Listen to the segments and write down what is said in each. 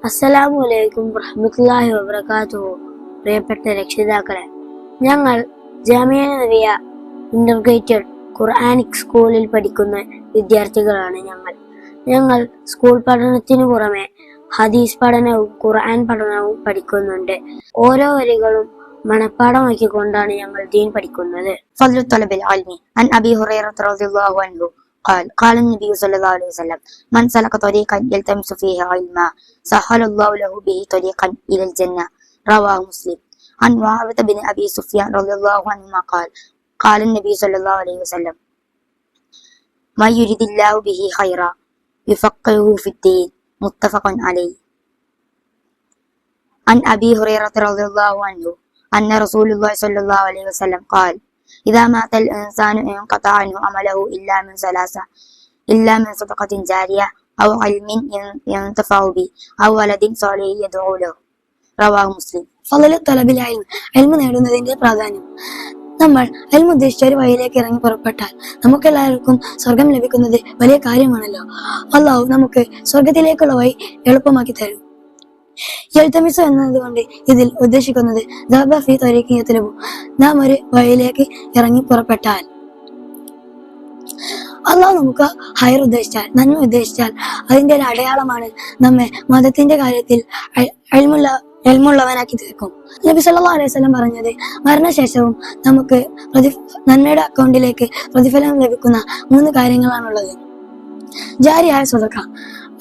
അസ്സലാമു അലൈക്കും വറഹ്മത്തുള്ളാഹി വബറകാതുഹു. പ്രിയപ്പെട്ട രക്ഷിതാക്കളെ, ഞങ്ങൾ ജാമിഅ നബിയ ഇന്റഗ്രേറ്റഡ് ഖുർആനിക് സ്കൂളിൽ പഠിക്കുന്ന വിദ്യാർത്ഥികളാണ്. ഞങ്ങൾ സ്കൂൾ പഠനത്തിനു പുറമെ ഹദീസ് പഠനവും ഖുർആൻ പഠനവും പഠിക്കുന്നുണ്ട്. ഓരോ വരികളും മനഃപ്പാഠമാക്കിക്കൊണ്ടാണ് ഞങ്ങൾ ദീൻ പഠിക്കുന്നത്. ഫദ്ലു തലബിൽ ഇൽമി അൻ അബീ ഹുറൈറ റളിയല്ലാഹു അൻഹു قال النبي صلى الله عليه وسلم من سلك طريقا يلتمس فيه علما سهل الله له به طريقا إلى الجنة. رواه مسلم. عن معاوية بن أبي سفيان رضي الله عنهما قال النبي صلى الله عليه وسلم ما يريد الله به خيرا يفقهه في الدين. متفق عليه. عن أبي هريرة رضي الله عنه أن رسول الله صلى الله عليه وسلم قال إذا مات الإنسان انقطع عنه عمله إلا من صدقة جارية أو علم ينتفع به أو ولد صالح يدعو له. رواه مسلم. ഫളലു തലബിൽ ഇൽമ് നേടുന്നതിന്റെ പ്രാധാന്യം. നമ്മൾ ഇൽമ് ഉദ്ദേശിച്ച ഒരു വഴിയിലേക്ക് ഇറങ്ങി പുറപ്പെട്ടാൽ നമുക്കെല്ലാവർക്കും സ്വർഗം ലഭിക്കുന്നത് വലിയ കാര്യമാണല്ലോ. അല്ലാഹു നമുക്ക് സ്വർഗത്തിലേക്കുള്ള വഴി എളുപ്പമാക്കി തരും. യൽതമിസു എന്നതുകൊണ്ട് ഇതിൽ ഉദ്ദേശിക്കുന്നത് നാം ഒരു വഴിയിലേക്ക് ഇറങ്ങി പുറപ്പെട്ടാൽ, അള്ളാഹു നമുക്ക് ഹൈർ ഉദ്ദേശിച്ചാൽ, നന്മ ഉദ്ദേശിച്ചാൽ അതിന്റെ ഒരു അടയാളമാണ് നമ്മെ മതത്തിന്റെ കാര്യത്തിൽ എൽമുള്ളവനാക്കി തീർക്കും. നബി സല്ലല്ലാഹു അലൈഹി വസല്ലം പറഞ്ഞത്, മരണശേഷവും നമുക്ക് നന്മയുടെ അക്കൗണ്ടിലേക്ക് പ്രതിഫലം ലഭിക്കുന്ന 3 കാര്യങ്ങളാണുള്ളത്. ജാരിയായ സ്വതക്ക,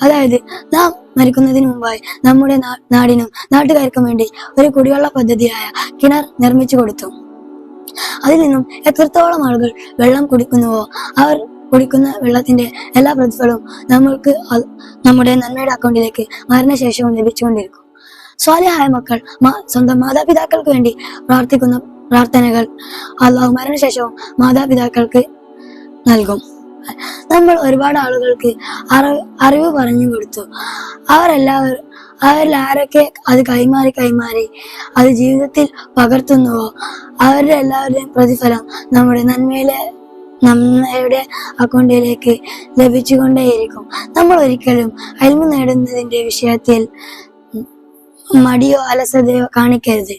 അതായത് നാം മരിക്കുന്നതിന് മുമ്പായി നമ്മുടെ നാടിനും നാട്ടുകാർക്കും വേണ്ടി ഒരു കുടിവെള്ള പദ്ധതിയായ കിണർ നിർമ്മിച്ചു കൊടുത്തു. അതിൽ നിന്നും എത്രത്തോളം ആളുകൾ വെള്ളം കുടിക്കുന്നുവോ അവർ കുടിക്കുന്ന വെള്ളത്തിന്റെ എല്ലാ പ്രതിഫലവും നമ്മൾക്ക് നമ്മുടെ നന്മയുടെ അക്കൗണ്ടിലേക്ക് മരണശേഷവും ലഭിച്ചുകൊണ്ടിരിക്കും. സ്വാലിഹായ മക്കൾ സ്വന്തം മാതാപിതാക്കൾക്ക് വേണ്ടി പ്രാർത്ഥിക്കുന്ന പ്രാർത്ഥനകൾ അല്ലാഹു മരണശേഷവും മാതാപിതാക്കൾക്ക് നൽകും. നമ്മൾ ഒരുപാട് ആളുകൾക്ക് അറിവ് പറഞ്ഞു കൊടുത്തു. അവരിൽ ആരൊക്കെ അത് കൈമാറി അത് ജീവിതത്തിൽ പകർത്തുന്നുവോ അവരുടെ എല്ലാവരുടെയും പ്രതിഫലം നമ്മയുടെ അക്കൗണ്ടിലേക്ക് ലഭിച്ചുകൊണ്ടേയിരിക്കും. നമ്മൾ ഒരിക്കലും ഇൽമു നേടുന്നതിന്റെ വിഷയത്തിൽ മടിയോ അലസതയോ കാണിക്കരുത്.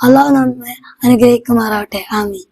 അല്ലാഹു നമ്മെ അനുഗ്രഹിക്കുമാറാവട്ടെ. ആമീൻ.